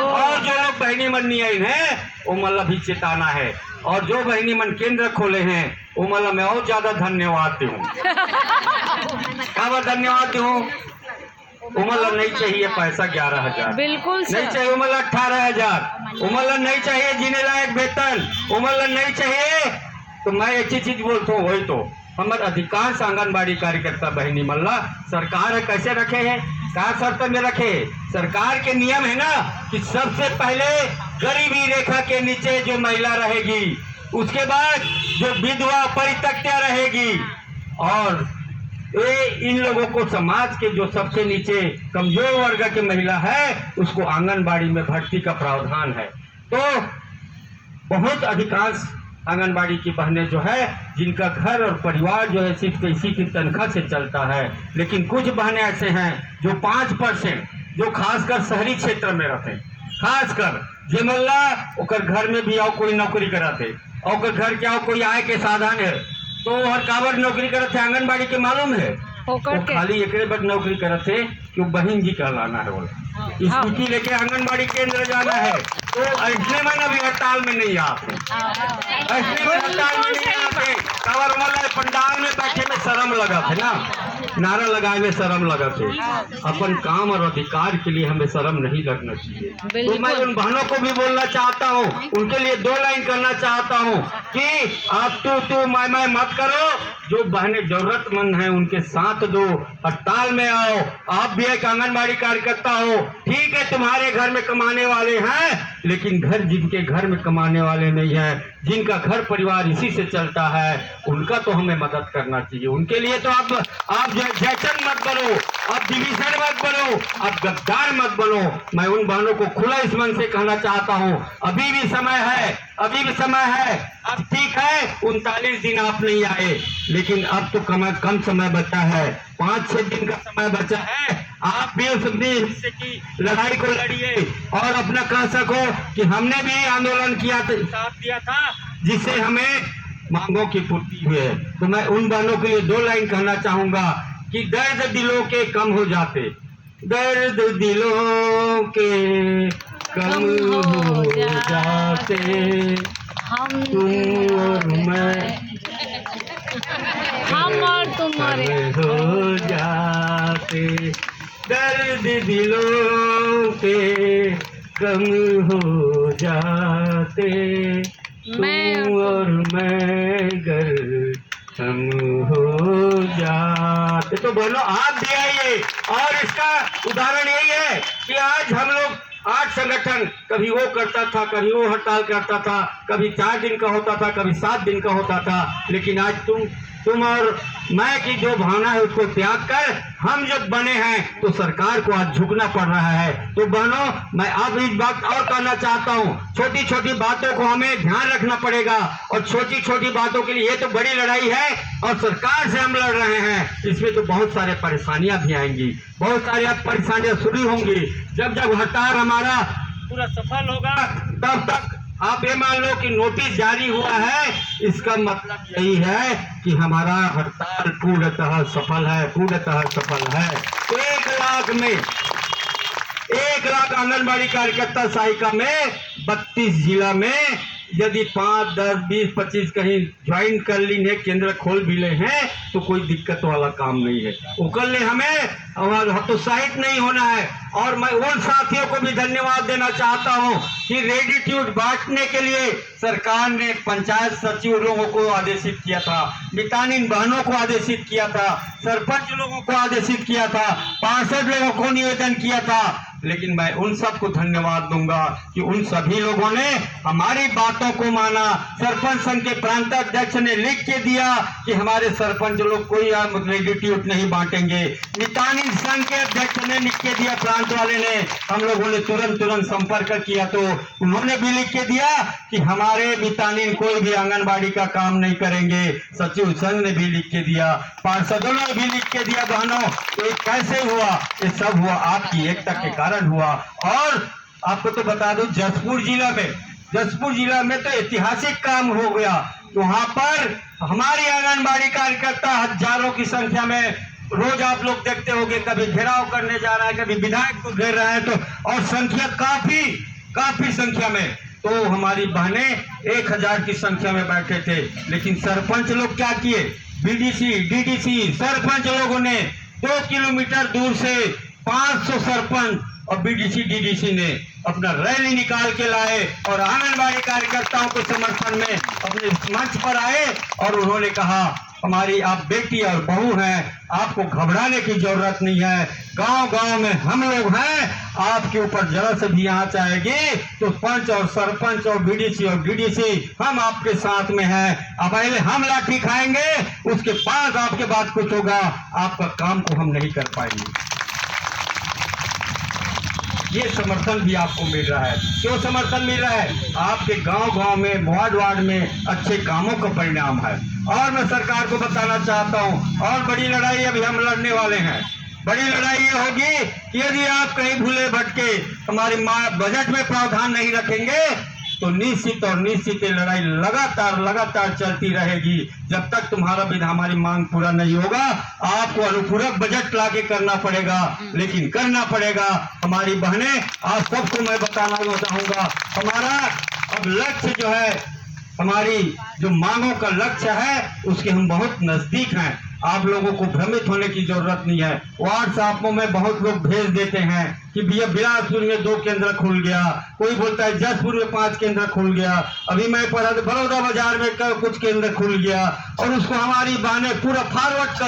और जो लोग बहनी मन नहीं आई है, वो मतलब भी चेताना है। और जो बहनी मन केंद्र खोले हैं, वो मतलब मैं और ज्यादा धन्यवाद दूँ। कब धन्यवाद दूँ? उमला नहीं चाहिए पैसा 11,000, बिल्कुल नहीं चाहिए उमला 18,000, उमला नहीं चाहिए जीने लायक वेतन, उमला नहीं चाहिए। तो मैं अच्छी चीज बोलता हूँ, वही तो हमारे अधिकांश आंगनबाड़ी कार्यकर्ता बहनी मल्ला सरकार कैसे रखे हैं, क्या शर्त में रखे। सरकार के नियम है ना कि सबसे पहले गरीबी रेखा के नीचे जो महिला रहेगी, उसके बाद जो विधवा परित्यक्ता रहेगी, और इन लोगों को समाज के जो सबसे नीचे कमजोर वर्ग के महिला है उसको आंगनबाड़ी में भर्ती का प्रावधान है। तो बहुत अधिकांश आंगनबाड़ी की बहनें जो है जिनका घर और परिवार जो है सिर्फ इसी की तनख्वाह से चलता है, लेकिन कुछ बहनें ऐसे हैं जो 5% जो खासकर शहरी क्षेत्र में रहते हैं, खासकर जे मल्ला ओकर घर में भी आओ कोई नौकरी कराते, और घर के आओ कोई आय के साधन है, तो हर काबर नौकरी करते आंगनबाड़ी के मालूम है, वो खाली एक बार नौकरी करते कि वो बहन जी कहलाना है, बोला स्कूटी लेके आंगनबाड़ी केंद्र जाना है, तो ऐसे में अभी हड़ताल में नहीं आते, ऐसे में हड़ताल में नहीं आते। काबर वाला पंडाल में बैठे में शर्म लगा थे ना, नारा लगाए में शर्म लगा थे। अपन काम और अधिकार के लिए हमें शर्म नहीं लगना चाहिए। तो मैं उन बहनों को भी बोलना चाहता हूँ, उनके लिए 2 लाइन करना चाहता हूँ कि आप तू मैं मत करो, जो बहनें जरूरतमंद हैं उनके साथ दो, हड़ताल में आओ। आप भी एक आंगनबाड़ी कार्यकर्ता हो, ठीक है तुम्हारे घर में कमाने वाले हैं, लेकिन घर जिनके घर में कमाने वाले नहीं है, जिनका घर परिवार इसी से चलता है, उनका तो हमें मदद करना चाहिए। उनके लिए तो आप जैसन मत बनो, आप डिविजन मत बनो, आप गद्दार मत बनो। मैं उन बहनों को खुला इस मन से कहना चाहता हूँ, अभी भी समय है, अभी भी समय है। अब ठीक है 39 दिन आप नहीं आए, लेकिन अब तो कम समय बचा है, 5-6 दिन का समय बचा है। आप भी उस अपनी हिस्से की लड़ाई को लड़िए और अपना कह सको कि हमने भी आंदोलन किया था, साथ दिया था, जिससे हमें मांगों की पूर्ति हुई है। तो मैं उन बहनों के लिए 2 लाइन कहना चाहूंगा कि दर्द दिलों के कम हो जाते, दर्द दिलों के कम हो जाते, तुम और मैं हम और तुम हो जाते, दर्द दिलों के कम हो जाते, तुम और मैं गर हम हो जाते। तो बोलो आप भी आइए, और इसका उदाहरण यही है कि आज हम लोग 8 संगठन, कभी वो करता था, कभी वो हड़ताल करता था, कभी 4 दिन का होता था, कभी 7 दिन का होता था, लेकिन आज तुम और मैं की जो भावना है उसको त्याग कर हम जब बने हैं तो सरकार को आज झुकना पड़ रहा है। तो बहनों, मैं अब इस बात और कहना चाहता हूँ, छोटी छोटी बातों को हमें ध्यान रखना पड़ेगा, और छोटी छोटी बातों के लिए ये तो बड़ी लड़ाई है और सरकार से हम लड़ रहे हैं, इसमें तो बहुत सारे परेशानियां भी आएंगी, बहुत सारी परेशानियां शुरू होंगी। जब हड़ताल हमारा पूरा सफल होगा, तब तक आप ये मान लो कि नोटिस जारी हुआ है, इसका मतलब यही है कि हमारा हड़ताल पूर्णतः सफल है, पूर्णतः सफल है। तो 1 लाख में 1 लाख आंगनबाड़ी कार्यकर्ता सहायिका में 32 जिला में यदि 5, 10, 20, 25 कहीं ज्वाइन कर ली है, केंद्र खोल भी ले हैं, तो कोई दिक्कत वाला काम नहीं है। उकल ले हमें हतोत्साहित नहीं होना है। और मैं उन साथियों को भी धन्यवाद देना चाहता हूं कि रेडिट्यूड बांटने के लिए सरकार ने पंचायत सचिव लोगों को आदेशित किया था, मितानिन बहनों को आदेशित किया था, सरपंच लोगों को आदेशित किया था, पार्षद लोगों को निवेदन किया था, लेकिन मैं उन सबको धन्यवाद दूंगा कि उन सभी लोगों ने हमारी बातों को माना। सरपंच संघ के प्रांत अध्यक्ष ने लिख के दिया कि हमारे सरपंच लोग कोई रेडिट्यूड नहीं बांटेंगे। मितानिन संघ के अध्यक्ष ने लिख के दिया, प्रांत वाले ने, हम लोगों ने तुरंत संपर्क किया तो उन्होंने भी लिख के दिया कि हमारे मितानिन कोई भी आंगनबाड़ी का काम नहीं करेंगे। सचिव संघ ने भी लिख के दिया, पार्षदों ने भी लिख के दिया। बहनों, ये कैसे हुआ? ये सब हुआ आपकी एकता के कारण हुआ। और आपको तो बता दूं, जसपुर जिला में तो ऐतिहासिक काम हो गया। वहां पर हमारी आंगनबाड़ी कार्यकर्ता हजारों की संख्या में, रोज आप लोग देखते होंगे, कभी घेराव करने जा रहा है, कभी विधायक को घेर रहा है, तो और संख्या काफी संख्या में, तो हमारी बहनें 1000 की संख्या में बैठे थे। लेकिन सरपंच लोग क्या किए? बीडीसी, डीडीसी, सरपंच लोगों ने 2 किलोमीटर दूर से 500 सरपंच और बीडीसी डीडीसी ने अपना रैली निकाल के लाए और आंगनबाड़ी कार्यकर्ताओं के समर्थन में अपने मंच पर आए और उन्होंने कहा हमारी आप बेटी और बहू हैं, आपको घबराने की जरूरत नहीं है। गांव गांव में हम लोग हैं, आपके ऊपर जरा से भी आंच आएगी तो पंच और सरपंच और बीडीसी और डीडीसी हम आपके साथ में हैं। अब पहले हम लाठी खाएंगे, उसके बाद आपके बाद कुछ होगा, आपका काम को हम नहीं कर पाएंगे। ये समर्थन भी आपको मिल रहा है। क्यों समर्थन मिल रहा है? आपके गांव गांव में, वार्ड वार्ड में अच्छे कामों का परिणाम है। और मैं सरकार को बताना चाहता हूं, और बड़ी लड़ाई अभी हम लड़ने वाले हैं। बड़ी लड़ाई ये होगी कि यदि आप कहीं भूले भटके हमारे बजट में प्रावधान नहीं रखेंगे तो निश्चित और निश्चित ये लड़ाई लगातार चलती रहेगी जब तक तुम्हारा हमारी मांग पूरा नहीं होगा। आपको अनुपूरक बजट लाके करना पड़ेगा, लेकिन करना पड़ेगा। हमारी बहनें, आज सबको मैं बताना चाहूंगा, हमारा अब लक्ष्य जो है, हमारी जो मांगों का लक्ष्य है, उसके हम बहुत नजदीक हैं। आप लोगों को भ्रमित होने की जरूरत नहीं है। व्हाट्सएप में बहुत लोग भेज देते हैं कि भैया बिलासपुर में 2 केंद्र खुल गया, कोई बोलता है जसपुर में 5 केंद्र खुल गया, अभी मैं पढ़ा तो बड़ौदा बाजार में कुछ केंद्र खुल गया, और उसको हमारी बहनें पूरा फॉरवर्ड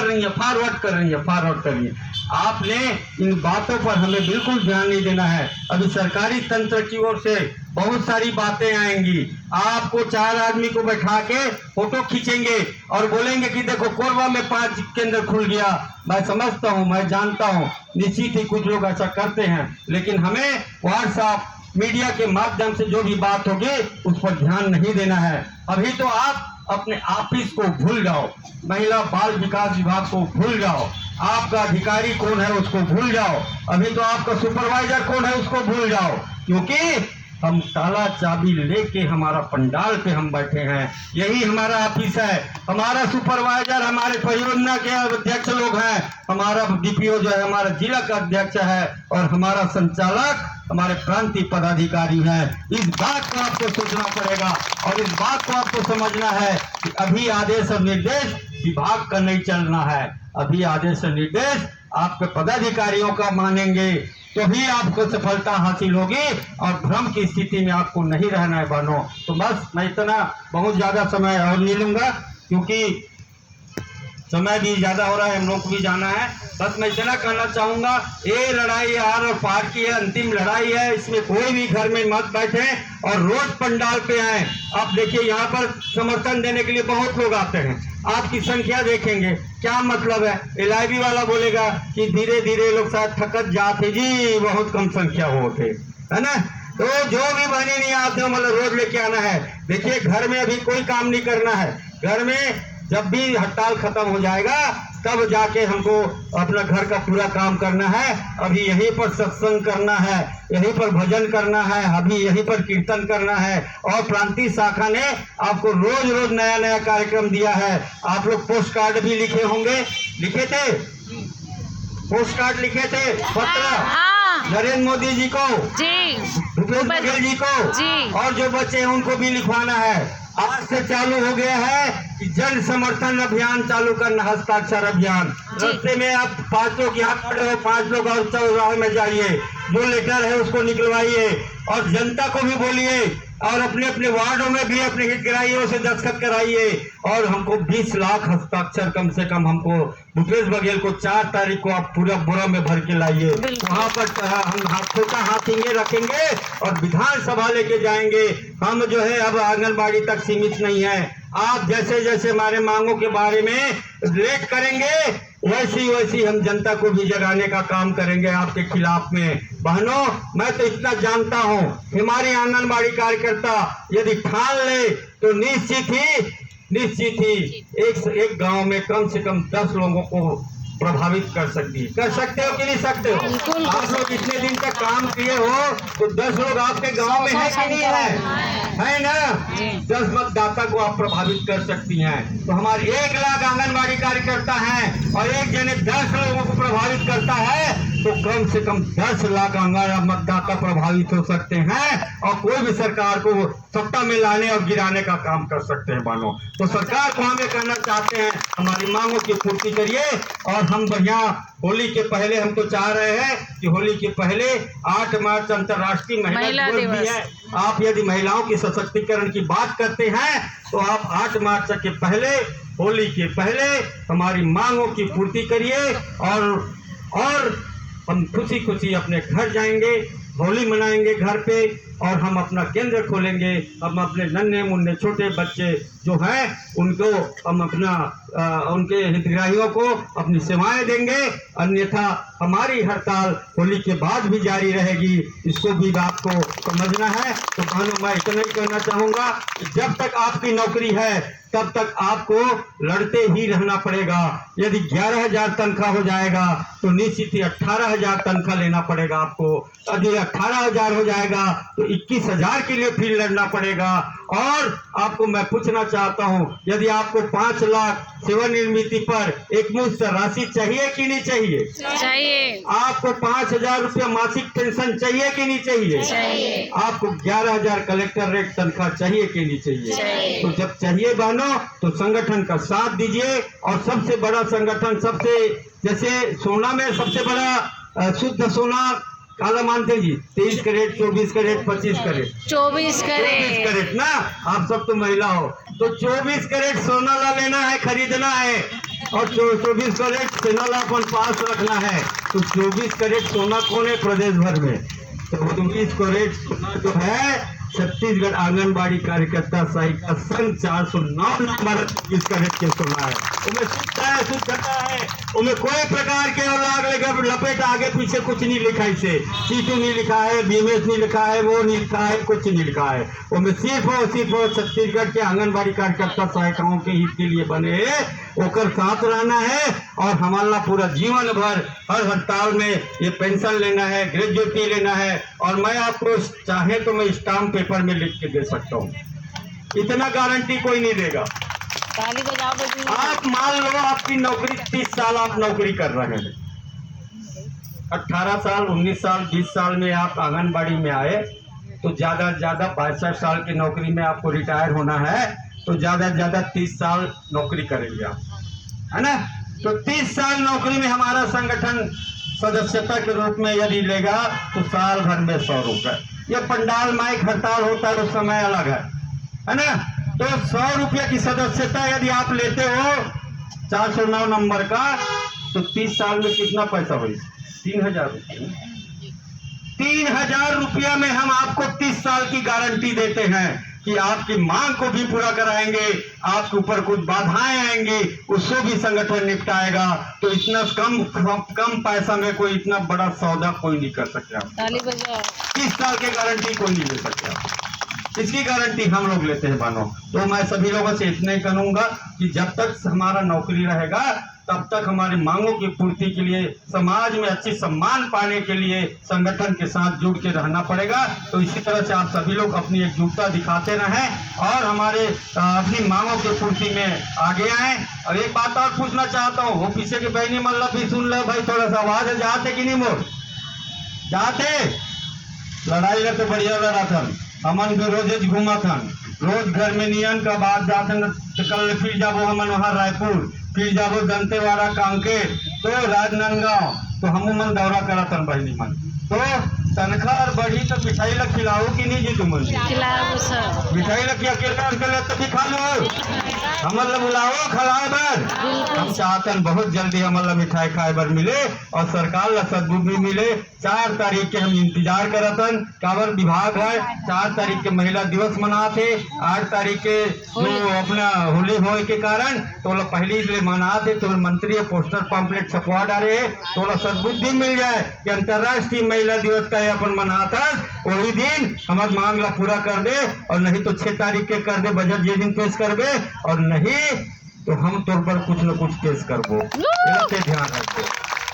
कर रही है। आपने इन बातों पर हमें बिल्कुल ध्यान नहीं देना है। अभी सरकारी तंत्र की ओर से बहुत सारी बातें आएंगी। आपको 4 आदमी को बैठा के फोटो खींचेंगे और बोलेंगे कि देखो कोरबा में 5 केंद्र खुल गया। मैं समझता हूं, मैं जानता हूं, निश्चित ही कुछ लोग ऐसा करते हैं, लेकिन हमें व्हाट्सएप मीडिया के माध्यम से जो भी बात होगी उस पर ध्यान नहीं देना है। अभी तो आप अपने ऑफिस को भूल जाओ, महिला बाल विकास विभाग को भूल जाओ, आपका अधिकारी कौन है उसको भूल जाओ, अभी तो आपका सुपरवाइजर कौन है उसको भूल जाओ, क्योंकि हम ताला चाबी लेके हमारा पंडाल पे हम बैठे हैं। यही हमारा ऑफिस है। हमारा सुपरवाइजर हमारे परियोजना के अध्यक्ष लोग हैं, हमारा डीपीओ जो है हमारा जिला का अध्यक्ष है, और हमारा संचालक हमारे प्रांतीय पदाधिकारी हैं। इस बात को आपको सोचना पड़ेगा और इस बात को आपको समझना है कि अभी आदेश और निर्देश विभाग का नहीं चलना है। अभी आदेश और निर्देश आपके पदाधिकारियों का मानेंगे तो ही आपको सफलता हासिल होगी, और भ्रम की स्थिति में आपको नहीं रहना है बहनों। तो बस मैं इतना, बहुत ज्यादा समय और नहीं लूंगा क्योंकि समय भी ज्यादा हो रहा है, हम लोग को भी जाना है। बस मैं इतना कहना चाहूंगा, ये लड़ाई आर और पार की है, अंतिम लड़ाई है। इसमें कोई भी घर में मत बैठे और रोज पंडाल पे आए। आप देखिए यहाँ पर समर्थन देने के लिए बहुत लोग आते हैं, आपकी संख्या देखेंगे क्या मतलब है। LIB वाला बोलेगा कि धीरे धीरे लोग शायद थकत जाते जी, बहुत कम संख्या होते है ना। तो जो भी बहने नहीं आते हो, मतलब रोज लेके आना है। देखिए घर में अभी कोई काम नहीं करना है, घर में जब भी हड़ताल खत्म हो जाएगा तब जाके हमको अपना घर का पूरा काम करना है। अभी यहीं पर सत्संग करना है, यहीं पर भजन करना है, अभी यहीं पर कीर्तन करना है। और प्रांतीय शाखा ने आपको रोज रोज नया नया कार्यक्रम दिया है। आप लोग पोस्ट कार्ड भी लिखे होंगे, लिखे थे, पोस्ट कार्ड लिखे थे, पत्र नरेंद्र मोदी जी को जी, भूपेश बघेल जी को जी, और जो बच्चे हैं उनको भी लिखवाना है। आज से चालू हो गया है कि जन समर्थन अभियान चालू करना, हस्ताक्षर अभियान। रास्ते में आप 5 लोग यहाँ खड़े हो, 5 लोग और चौराहे में जाइए, जो लेटर है उसको निकलवाइए और जनता को भी बोलिए, और अपने अपने वार्डों में भी अपने हितग्राहियों से दस्तखत कराइए। और हमको 20 लाख हस्ताक्षर कम से कम हमको भूपेश बघेल को 4 तारीख को आप पूरा बोरा में भर के लाइए। वहाँ पर हम छोटा हाथीगे रखेंगे और विधानसभा लेके जाएंगे। हम जो है अब आंगनबाड़ी तक सीमित नहीं है। आप जैसे जैसे हमारे मांगों के बारे में लेट करेंगे वैसी वैसी हम जनता को भी जगाने का काम करेंगे आपके खिलाफ में। बहनों, मैं तो इतना जानता हूँ, हमारे आंगनबाड़ी कार्यकर्ता यदि ठान ले तो निश्चित ही एक गांव में कम से कम 10 लोगों को प्रभावित कर सकती है। कर सकते हो कि नहीं सकते हो? आप लोग इतने दिन तक काम किए हो तो 10 लोग आपके गांव में है कि नहीं है ना? 10 मतदाता को आप प्रभावित कर सकती हैं। तो हमारे 1 लाख आंगनबाड़ी कार्यकर्ता हैं और एक जने 10 लोगों को प्रभावित करता है तो कम से कम 10 लाख हमारा मतदाता प्रभावित हो सकते हैं और कोई भी सरकार को सत्ता में लाने और गिराने का काम कर सकते हैं बानो। तो सरकार को हम ये कहना चाहते हैं, हमारी मांगों की पूर्ति करिए। और हम बढ़िया होली के पहले हम तो चाह रहे हैं कि होली के पहले 8 मार्च अंतर्राष्ट्रीय महिला दिवस भी है। आप यदि महिलाओं की सशक्तिकरण की बात करते हैं तो आप 8 मार्च के पहले, होली के पहले हमारी मांगों की पूर्ति करिए और हम खुशी खुशी अपने घर जाएंगे, होली मनाएंगे घर पे, और हम अपना केंद्र खोलेंगे। हम अपने नन्हे मुन्ने छोटे बच्चे जो हैं उनको हम उनके हितग्राहियों को अपनी सेवाएं देंगे। अन्यथा हमारी हड़ताल होली के बाद भी जारी रहेगी, इसको भी बात को समझना है। तो बहनों, मैं इतना ही कहना चाहूँगा कि जब तक आपकी नौकरी है तब तक आपको लड़ते ही रहना पड़ेगा। यदि 11,000 तनख्वाह हो जाएगा तो निश्चित ही 18,000 तनख्वाह लेना पड़ेगा आपको। यदि 18,000 हो जाएगा तो 21,000 के लिए फिर लड़ना पड़ेगा। और आपको मैं पूछना चाहता हूं, यदि आपको 5 लाख सेवानिवृत्ति पर एक मुश्त राशि चाहिए कि नहीं चाहिए? चाहिए। आपको 5,000 रुपया मासिक पेंशन चाहिए कि नहीं चाहिए? चाहिए। आपको 11,000 कलेक्टर रेट तनख्वाह चाहिए कि नहीं चाहिए? चाहिए। तो जब चाहिए बहनों तो संगठन का साथ दीजिए। और सबसे बड़ा संगठन, जैसे सोना में सबसे बड़ा शुद्ध सोना काला मानते जी 23 कैरेट, 24 कैरेट, 25 कैरेट, 24 कैरेट ना। आप सब तो महिला हो, तो 24 कैरेट सोना ला लेना है, खरीदना है, और 24 कैरेट सोना ला अपन पास रखना है। तो 24 कैरेट सोना कौन है प्रदेश भर में? तो 24 कैरेट सोना जो है छत्तीसगढ़ आंगनबाड़ी कार्यकर्ता सहायिका संघ 409 नंबर 24 कैरेट के सोना है। उनमें शुद्धता है, उनमें कोई प्रकार के लाग लपेट आगे पीछे कुछ नहीं लिखा, इसे सीटू नहीं लिखा है, बीएमएस नहीं लिखा है, वो नहीं लिखा है, कुछ नहीं लिखा है। उनमें सिर्फ और छत्तीसगढ़ के आंगनबाड़ी कार्यकर्ता सहायिकाओं के हित के लिए बने ओकर साथ रहना है। और हमारा पूरा जीवन भर हर हड़ताल में ये पेंशन लेना है, ग्रेजुएटी लेना है। और मैं आपको चाहे तो मैं स्टाम्प पेपर में लिख के दे सकता हूँ, इतना गारंटी कोई नहीं देगा। ताली बजाओ बेटी। आप मान लो आपकी नौकरी 30 साल आप नौकरी कर रहे हैं, 18 साल, 19 साल, 20 साल में आप आंगनबाड़ी में आए तो ज्यादा से ज्यादा 62 साल की नौकरी में आपको रिटायर होना है, तो ज्यादा से ज्यादा 30 साल नौकरी करेंगे आप, है ना। तो 30 साल नौकरी में हमारा संगठन सदस्यता के रूप में यदि लेगा तो साल भर में 100 रुपये। ये पंडाल माइक हड़ताल होता है उस समय अलग है ना। तो 100 रुपये की सदस्यता यदि आप लेते हो 409 नंबर का, तो 30 साल में कितना पैसा हुई? 3,000 रुपये। 3,000 रुपया में हम आपको 30 साल की गारंटी देते हैं कि आपकी मांग को भी पूरा कराएंगे। आपके ऊपर कुछ बाधाएं आएंगी उसको भी संगठन निपटाएगा। तो इतना कम पैसा में कोई इतना बड़ा सौदा कोई नहीं कर सकता। ताली बजाओ। 30 साल की गारंटी कोई नहीं ले सकता, इसकी गारंटी हम लोग लेते हैं बानो। तो मैं सभी लोगों से इतना ही कहूंगा कि जब तक हमारा नौकरी रहेगा तब तक हमारी मांगों की पूर्ति के लिए, समाज में अच्छी सम्मान पाने के लिए संगठन के साथ जुड़ के रहना पड़ेगा। तो इसी तरह से आप सभी लोग अपनी एकजुटता दिखाते रहें और हमारे अपनी मांगों की पूर्ति में आगे आए। और एक बात और पूछना चाहता हूँ, वो पीछे की बहनी मतलब भी सुन ले भाई, थोड़ा सा आवाज है, जाते कि नहीं मोर जाते? लड़ाई में तो बढ़िया लड़ा था, हमन भी रोज घूमा था, रोज घर में नियन का बात जाते तो कल फिर जाबो हमन वहाँ रायपुर, फिर जाबो दंतेवाड़ा, कांकेर, तो राजनांदगांव, तो हम मन दौरा करा था बहनी मन। तो तनख्वाह और बढ़ी तो मिठाई लग खिलाओ कि नहीं जी? तुम खिलाओ सर। मिठाई लग अकेले तो भी खा लो, हमला बुलाओ खिलाए बर। हम चाहतन बहुत जल्दी हमला मिठाई खाए बर मिले और सरकार ला सद्बुद्धि मिले। 4 तारीख के हम इंतजार करतन, काबर विभाग है 4 तारीख के महिला दिवस मनाते, 8 तारीख के जो अपना होली होए के कारण तो पहली से मनाते, तो मंत्री पोस्टर पम्पलेट छपवा डाले, तो सद्बुद्धि मिल जाए कि अंतर्राष्ट्रीय महिला दिवस का अपन मनाता, वही दिन हमारे मांग ला पूरा कर दे। और नहीं तो 6 तारीख के कर दे, बजट जे दिन पेश कर दे, और नहीं तो हम तौर पर कुछ न कुछ पेश करबो, ध्यान रखो।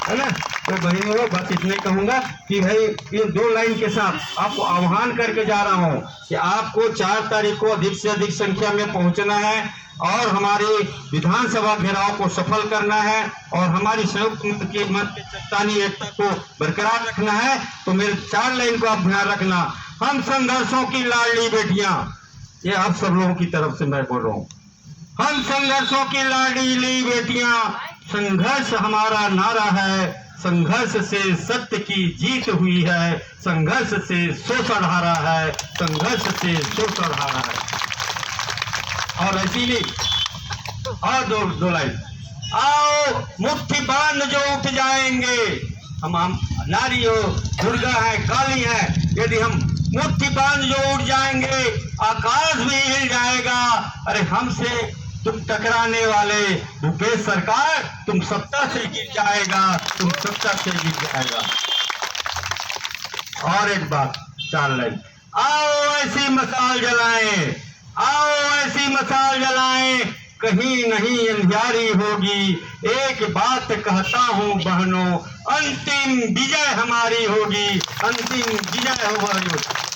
है ना। तो बहनों बस इतने कहूंगा कि भाई इन 2 लाइन के साथ आपको आह्वान करके जा रहा हूं कि आपको 4 तारीख को अधिक से अधिक संख्या में पहुंचना है और हमारी विधानसभा घेराव को सफल करना है और हमारी संयुक्त मत की चट्टानी एकता को बरकरार रखना है। तो मेरे 4 लाइन को आप ध्यान रखना। हम संघर्षों की लाडली बेटियां, ये आप सब लोगों की तरफ से मैं बोल रहा हूँ। हम संघर्षों की लाडली बेटियां, संघर्ष हमारा नारा है, संघर्ष से सत्य की जीत हुई है, संघर्ष से शोषण हारा है, संघर्ष से शोषण हारा है। और इसीलिए और 2 लाइन, आओ मुट्ठी बांध जो उठ जाएंगे। हम नारी हो, दुर्गा है, काली है, यदि हम मुट्ठी बांध जो उठ जाएंगे, आकाश भी हिल जाएगा। अरे हमसे तुम टकराने वाले भूपेश सरकार, तुम सत्ता से गिर जाएगा, तुम सत्ता से गिर जाएगा। और एक बात, 4 लाइन, आओ ऐसी मशाल जलाएं, आओ ऐसी मशाल जलाएं, कहीं नहीं अंधियारी होगी। एक बात कहता हूँ बहनों, अंतिम विजय हमारी होगी, अंतिम विजय हमारी।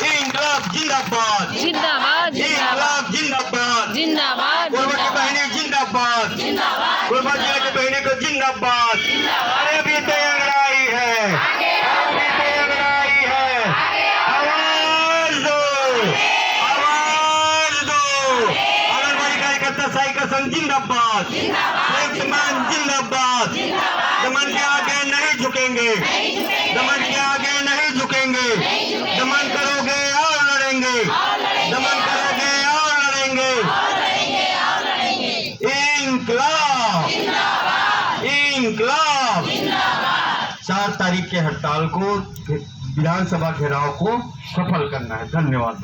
इंकलाब जिंदाबाद, जिंदाबाद, इंकलाब जिंदाबाद, जिंदाबाद, गुरबा की बहनें जिंदाबाद, गुरबा जिले की बहनें को जिंदाबाद। अरे भी तो अंगड़ाई है, अभी तो अंगड़ाई है, आवाज दो, आवाज दो। आंगनबाड़ी कार्यकर्ता साइका संघ जिंदाबाद, संयुक्त जिंदाबाद। दमन के आगे नहीं झुकेंगे, दमन के आगे नहीं झुकेंगे। दमन करोगे और लड़ेंगे, दमन करोगे और लड़ेंगे। इंकलाब, इंकलाब। 4 तारीख के हड़ताल को, विधानसभा घेराव को सफल करना है। धन्यवाद।